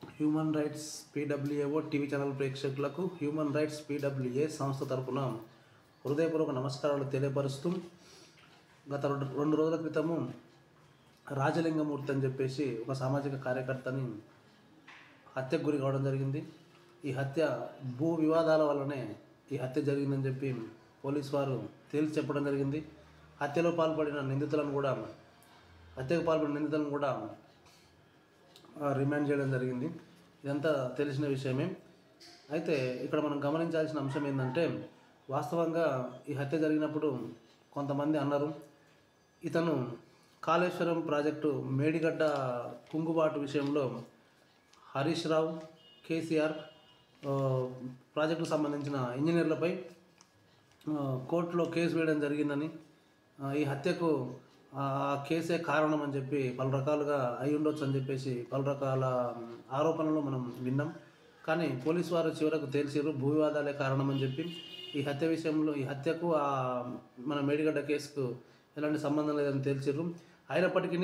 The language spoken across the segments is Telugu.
హ్యూమన్ రైట్స్ పీడబ్ల్యూఏఓ టీవీ ఛానల్ ప్రేక్షకులకు హ్యూమన్ రైట్స్ పీడబ్ల్యూఏ సంస్థ తరపున హృదయపూర్వక నమస్కారాలు తెలియపరుస్తూ గత రెండు రోజుల క్రితము రాజలింగమూర్తి అని చెప్పేసి ఒక సామాజిక కార్యకర్తని హత్యకు గురి కావడం జరిగింది. ఈ హత్య భూ వివాదాల వల్లనే ఈ హత్య జరిగిందని చెప్పి పోలీసు వారు తేల్చి చెప్పడం జరిగింది. హత్యకు పాల్పడిన నిందితులను కూడా రిమాండ్ చేయడం జరిగింది. ఇదంతా తెలిసిన విషయమే. అయితే ఇక్కడ మనం గమనించాల్సిన అంశం ఏంటంటే, వాస్తవంగా ఈ హత్య జరిగినప్పుడు కొంతమంది అన్నారు, ఇతను కాళేశ్వరం ప్రాజెక్టు మేడిగడ్డ కుంగుబాటు విషయంలో హరీష్ రావు, కేసీఆర్ ప్రాజెక్టుకు సంబంధించిన ఇంజనీర్లపై కోర్టులో కేసు వేయడం జరిగిందని, ఈ హత్యకు ఆ కేసే కారణం అని చెప్పి పలు రకాలుగా అయి ఉండొచ్చు అని చెప్పేసి పలు రకాల ఆరోపణలు మనం విన్నాం. కానీ పోలీసు వారు చివరకు తేల్చారు భూ వివాదాలే కారణం అని చెప్పి. ఈ హత్యకు మన మేడిగడ్డ కేసుకు ఎలాంటి సంబంధం లేదని తేల్చారు. అయినప్పటికీ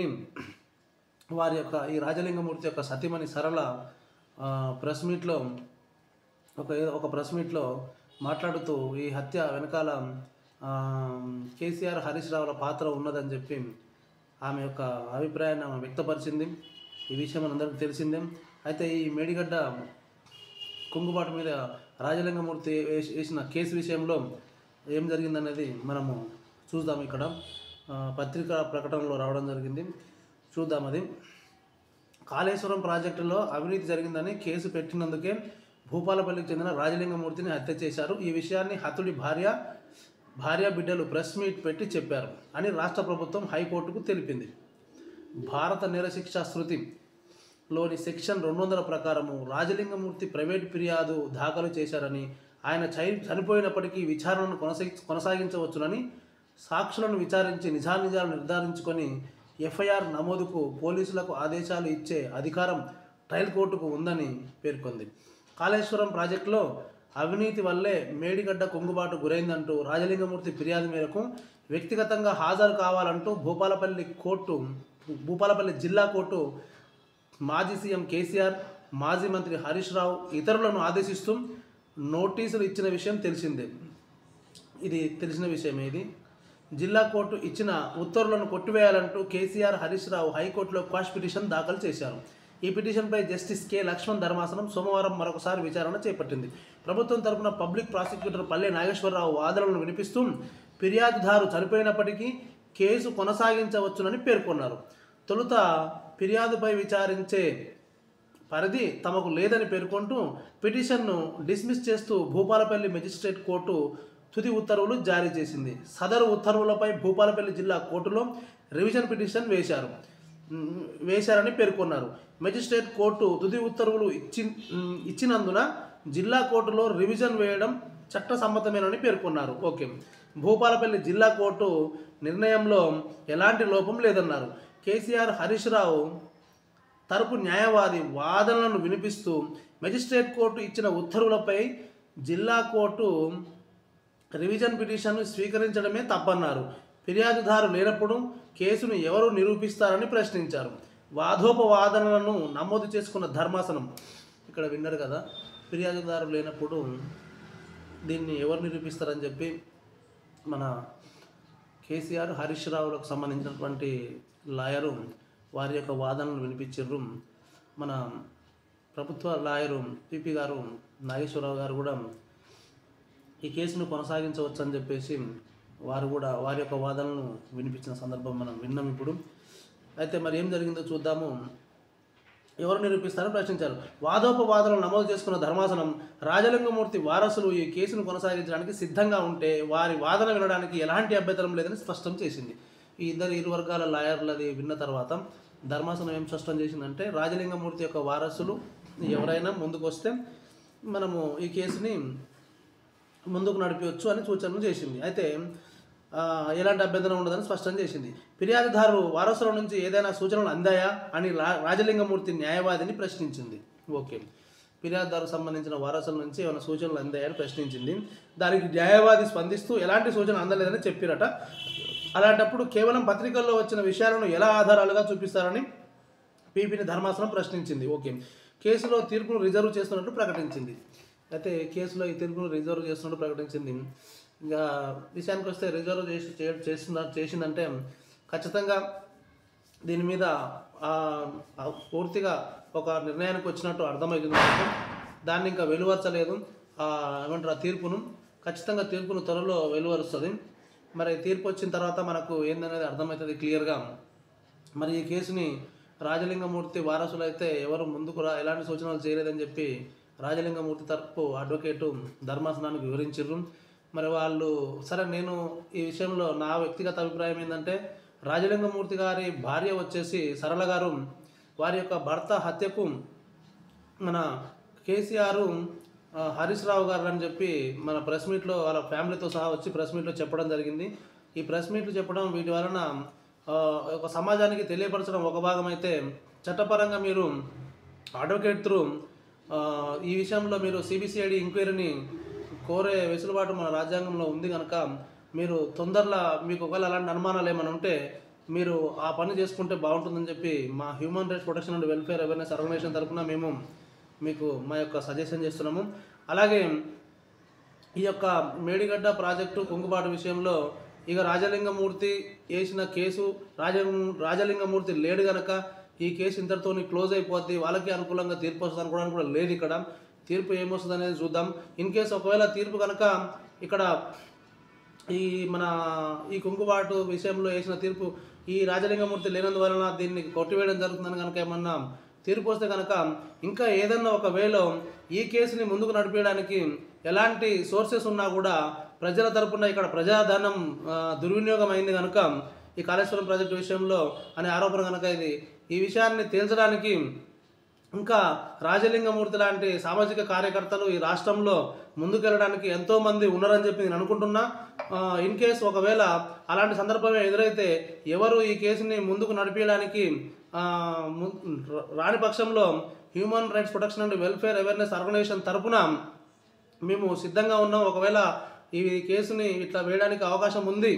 ఈ రాజలింగమూర్తి యొక్క సతీమణి సరళ ప్రెస్ మీట్లో మాట్లాడుతూ ఈ హత్య వెనకాల కేసీఆర్, హరీష్ రావుల పాత్ర ఉన్నదని చెప్పి ఆమె యొక్క అభిప్రాయాన్ని ఆమె వ్యక్తపరిచింది. ఈ విషయం మనందరికీ తెలిసిందే. అయితే ఈ మేడిగడ్డ కుంగుబాటు మీద రాజలింగమూర్తి వేసిన కేసు విషయంలో ఏం జరిగిందనేది మనము చూద్దాం. ఇక్కడ పత్రికా ప్రకటనలో రావడం జరిగింది, చూద్దాం. అది కాళేశ్వరం ప్రాజెక్టులో అవినీతి జరిగిందని కేసు పెట్టినందుకే భూపాలపల్లికి చెందిన రాజలింగమూర్తిని హత్య చేశారు. ఈ విషయాన్ని హతుడి భార్య బిడ్డలు ప్రెస్ మీట్ పెట్టి చెప్పారు అని రాష్ట్ర ప్రభుత్వం హైకోర్టుకు తెలిపింది. భారత నేరశిక్షా శృతిలోని సెక్షన్ 200 ప్రకారము రాజలింగమూర్తి ప్రైవేట్ ఫిర్యాదు దాఖలు చేశారని, ఆయన చనిపోయినప్పటికీ విచారణను కొనసాగించవచ్చునని, సాక్షులను విచారించి నిజాలు నిర్ధారించుకొని ఎఫ్ఐఆర్ నమోదుకు పోలీసులకు ఆదేశాలు ఇచ్చే అధికారం ట్రయల్ కోర్టుకు ఉందని పేర్కొంది. కాళేశ్వరం ప్రాజెక్టులో అవినీతి వల్లే మేడిగడ్డ కుంగుబాటు గురైందంటూ రాజలింగమూర్తి ఫిర్యాదు మేరకు వ్యక్తిగతంగా హాజరు కావాలంటూ భూపాలపల్లి జిల్లా కోర్టు మాజీ సీఎం కేసీఆర్, మాజీ మంత్రి హరీష్ రావు ఇతరులను ఆదేశిస్తూ నోటీసులు ఇచ్చిన విషయం తెలిసిందే. ఇది తెలిసిన విషయమే. ఇది జిల్లా కోర్టు ఇచ్చిన ఉత్తర్వులను కొట్టివేయాలంటూ కేసీఆర్, హరీష్ రావు హైకోర్టులో క్వాష్ పిటిషన్ దాఖలు చేశారు. ఈ పిటిషన్పై జస్టిస్ కె లక్ష్మణ్ ధర్మాసనం సోమవారం మరొకసారి విచారణ చేపట్టింది. ప్రభుత్వం తరపున పబ్లిక్ ప్రాసిక్యూటర్ పల్లె నాగేశ్వరరావు వాదనలను వినిపిస్తూ ఫిర్యాదుదారు చనిపోయినప్పటికీ కేసు కొనసాగించవచ్చునని పేర్కొన్నారు. తొలుత ఫిర్యాదుపై విచారించే పరిధి తమకు లేదని పేర్కొంటూ పిటిషన్ను డిస్మిస్ చేస్తూ భూపాలపల్లి మెజిస్ట్రేట్ కోర్టు తుది ఉత్తర్వులు జారీ చేసింది. సదరు ఉత్తర్వులపై భూపాలపల్లి జిల్లా కోర్టులో రివిజన్ పిటిషన్ వేశారని పేర్కొన్నారు. మెజిస్ట్రేట్ కోర్టు తుది ఉత్తర్వులు ఇచ్చినందున జిల్లా కోర్టులో రివిజన్ వేయడం చట్టసమ్మతమేనని పేర్కొన్నారు. ఓకే, భూపాలపల్లి జిల్లా కోర్టు నిర్ణయంలో ఎలాంటి లోపం లేదన్నారు. కేసీఆర్, హరీష్ రావు తరపు న్యాయవాది వాదనలను వినిపిస్తూ మెజిస్ట్రేట్ కోర్టు ఇచ్చిన ఉత్తర్వులపై జిల్లా కోర్టు రివిజన్ పిటిషన్ను స్వీకరించడమే తప్పన్నారు. ఫిర్యాదుదారు లేనప్పుడు కేసును ఎవరు నిరూపిస్తారని ప్రశ్నించారు. వాదోపవాదనలను నమోదు చేసుకున్న ధర్మాసనం, ఇక్కడ విన్నారు కదా, ఫిర్యాదుదారు లేనప్పుడు దీన్ని ఎవరు నిరూపిస్తారని చెప్పి మన కేసీఆర్, హరీష్ రావులకు సంబంధించినటువంటి లాయరు వారి యొక్క వాదనలు వినిపించారు. మన ప్రభుత్వ లాయరు పిపి గారు నాగేశ్వరరావు గారు కూడా ఈ కేసును కొనసాగించవచ్చు అని చెప్పేసి వారు కూడా వారి యొక్క వాదనలను వినిపించిన సందర్భం మనం విన్నాం ఇప్పుడు. అయితే మరి ఏం జరిగిందో చూద్దాము. ఎవరు నిరూపిస్తారని ప్రశ్నించారు. వాదోపవాదనలు నమోదు చేసుకున్న ధర్మాసనం రాజలింగమూర్తి వారసులు ఈ కేసును కొనసాగించడానికి సిద్ధంగా ఉంటే వారి వాదన వినడానికి ఎలాంటి అభ్యంతరం లేదని స్పష్టం చేసింది. ఈ ఇరు వర్గాల లాయర్లది విన్న తర్వాత ధర్మాసనం ఏం స్పష్టం చేసిందంటే, రాజలింగమూర్తి యొక్క వారసులు ఎవరైనా ముందుకు వస్తే మనము ఈ కేసుని ముందుకు నడిపించవచ్చు అని సూచనలు చేసింది. అయితే ఎలాంటి అభ్యంతరం ఉండదని స్పష్టం చేసింది. ఫిర్యాదుదారు వారసుల నుంచి ఏదైనా సూచనలు అందాయా అని రాజలింగమూర్తి న్యాయవాదిని ప్రశ్నించింది. ఓకే, ఫిర్యాదుదారు సంబంధించిన వారసుల నుంచి ఏమైనా సూచనలు అందాయని ప్రశ్నించింది. దానికి న్యాయవాది స్పందిస్తూ ఎలాంటి సూచన అందలేదని చెప్పిరట. అలాంటప్పుడు కేవలం పత్రికల్లో వచ్చిన విషయాలను ఎలా ఆధారాలుగా చూపిస్తారని పీపీని ధర్మాసనం ప్రశ్నించింది. ఓకే, కేసులో తీర్పును రిజర్వ్ చేస్తున్నట్టు ప్రకటించింది. అయితే కేసులో ఈ తీర్పును రిజర్వ్ చేస్తున్నట్టు ప్రకటించింది. ఇంకా విషయానికి వస్తే రిజర్వ్ చేసిందంటే ఖచ్చితంగా దీని మీద పూర్తిగా ఒక నిర్ణయానికి వచ్చినట్టు అర్థమవుతుంది. దాన్ని ఇంకా వెలువరచలేదు. ఏమంటారు, ఆ తీర్పును ఖచ్చితంగా త్వరలో వెలువరుస్తుంది. మరి తీర్పు వచ్చిన తర్వాత మనకు ఏందనేది అర్థమవుతుంది క్లియర్గా. మరి ఈ కేసుని రాజలింగమూర్తి వారసులు అయితే ఎవరు ముందుకు ఎలాంటి సూచనలు చేయలేదని చెప్పి రాజలింగమూర్తి తరపు అడ్వకేటు ధర్మాసనానికి వివరించారు. మరి వాళ్ళు సరే, నేను ఈ విషయంలో నా వ్యక్తిగత అభిప్రాయం ఏంటంటే, రాజలింగమూర్తి గారి భార్య వచ్చేసి సరళ గారు వారి యొక్క భర్త హత్యకు మన కేసీఆర్ హరీష్ రావు గారు అని చెప్పి మన ప్రెస్ మీట్లో వాళ్ళ ఫ్యామిలీతో సహా వచ్చి ప్రెస్ మీట్లో చెప్పడం జరిగింది. ఈ ప్రెస్ మీట్లు చెప్పడం వీటి వలన ఒక సమాజానికి తెలియపరచడం ఒక భాగం అయితే, చట్టపరంగా మీరు అడ్వకేట్ త్రూ ఈ విషయంలో మీరు సిబిసిఐడి ఎంక్వైరీని కోరే వెసులుబాటు మన రాజ్యాంగంలో ఉంది కనుక మీరు తొందరలో మీకు ఒకవేళ అలాంటి అనుమానాలు ఏమైనా ఉంటే మీరు ఆ పని చేసుకుంటే బాగుంటుందని చెప్పి మా human rights protection and welfare awareness organisation తరఫున మేము మీకు మా యొక్క సజెషన్ చేస్తున్నాము. అలాగే ఈ యొక్క మేడిగడ్డ ప్రాజెక్టు కుంగుబాటు విషయంలో ఇక రాజలింగమూర్తి వేసిన కేసు రాజలింగమూర్తి లేడు కనుక ఈ కేసు ఇంతటితో క్లోజ్ అయిపోద్ది, వాళ్ళకి అనుకూలంగా తీర్పు వస్తుంది అనుకోవడానికి కూడా లేదు. ఇక్కడ తీర్పు ఏమొస్తుంది అనేది చూద్దాం. ఇన్ కేసు ఒకవేళ తీర్పు కనుక ఇక్కడ ఈ కుంగుబాటు విషయంలో వేసిన తీర్పు ఈ రాజలింగమూర్తి లేనందువలన దీన్ని కొట్టివేయడం జరుగుతుందని కనుక ఏమన్నా తీర్పు వస్తే కనుక ఇంకా ఏదన్నా ఒకవేళ ఈ కేసుని ముందుకు నడిపేయడానికి ఎలాంటి సోర్సెస్ ఉన్నా కూడా ప్రజల తరపున ఇక్కడ ప్రజాధనం దుర్వినియోగం అయింది కనుక ఈ కాళేశ్వరం ప్రాజెక్టు విషయంలో అనే ఆరోపణ కనుక ఈ విషయాన్ని తేల్చడానికి ఇంకా రాజలింగమూర్తి లాంటి సామాజిక కార్యకర్తలు ఈ రాష్ట్రంలో ముందుకెళ్ళడానికి ఎంతోమంది ఉన్నారని చెప్పి నేను అనుకుంటున్నా. ఇన్ కేసు ఒకవేళ అలాంటి సందర్భమే ఎదురైతే ఎవరు ఈ కేసుని ముందుకు నడిపించడానికి రాని పక్షంలో human rights protection and welfare awareness organisation తరఫున మేము సిద్ధంగా ఉన్నాం. ఒకవేళ ఈ కేసుని ఇట్లా వేయడానికి అవకాశం ఉంది,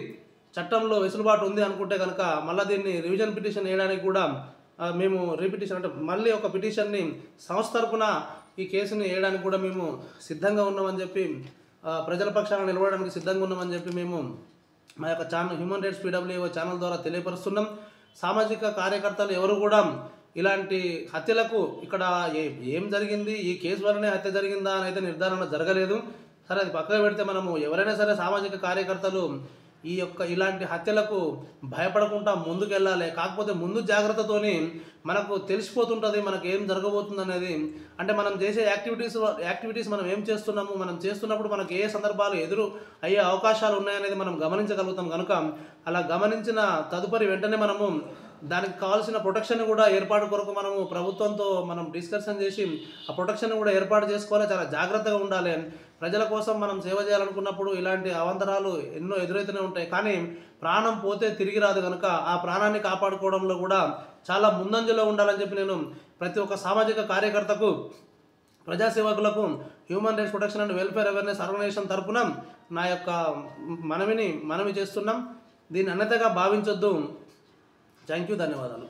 చట్టంలో వెసులుబాటు ఉంది అనుకుంటే కనుక మళ్ళీ దీన్ని రివిజన్ పిటిషన్ వేయడానికి కూడా మేము రీపిటిషన్ అంటే మళ్ళీ ఒక పిటిషన్ని సంస్థ తరపున ఈ కేసుని వేయడానికి కూడా మేము సిద్ధంగా ఉన్నామని చెప్పి, ప్రజల పక్షాన నిలబడడానికి సిద్ధంగా ఉన్నామని చెప్పి మేము మా యొక్క channel human rights PWO channel ద్వారా తెలియపరుస్తున్నాం. సామాజిక కార్యకర్తలు ఎవరు కూడా ఇలాంటి హత్యలకు ఇక్కడ ఏం జరిగింది, ఈ కేసు వల్లనే హత్య జరిగిందా అని అయితే నిర్ధారణ జరగలేదు. సరే, అది పక్కన పెడితే మనము ఎవరైనా సరే సామాజిక కార్యకర్తలు ఇలాంటి హత్యలకు భయపడకుండా ముందుకెళ్ళాలి. కాకపోతే ముందు జాగ్రత్తతోని మనకు తెలిసిపోతుంటుంది మనకు ఏం జరగబోతుంది అనేది. అంటే మనం చేసే యాక్టివిటీస్ మనం ఏం చేస్తున్నాము, మనం చేస్తున్నప్పుడు మనకు ఏ సందర్భాలు ఎదురు అయ్యే అవకాశాలు ఉన్నాయనేది మనం గమనించగలుగుతాం. కనుక అలా గమనించిన తదుపరి వెంటనే మనము దానికి కావాల్సిన ప్రొటెక్షన్ కూడా ఏర్పాటు కొరకు మనము ప్రభుత్వంతో మనం డిస్కషన్ చేసి ఆ ప్రొటెక్షన్ కూడా ఏర్పాటు చేసుకోవాలి. చాలా జాగ్రత్తగా ఉండాలి. ప్రజల కోసం మనం సేవ చేయాలనుకున్నప్పుడు ఇలాంటి అవాంతరాలు ఎన్నో ఎదురైతూనే ఉంటాయి. కానీ ప్రాణం పోతే తిరిగి రాదు కనుక ఆ ప్రాణాన్ని కాపాడుకోవడంలో కూడా చాలా ముందంజలో ఉండాలని చెప్పి నేను ప్రతి ఒక్క సామాజిక కార్యకర్తకు, ప్రజాసేవకులకు human rights protection and welfare awareness organisation తరఫున నా యొక్క మనవి చేస్తున్నాం. దీన్ని అన్యతగా భావించొద్దు. థ్యాంక్ యూ, ధన్యవాదాలు.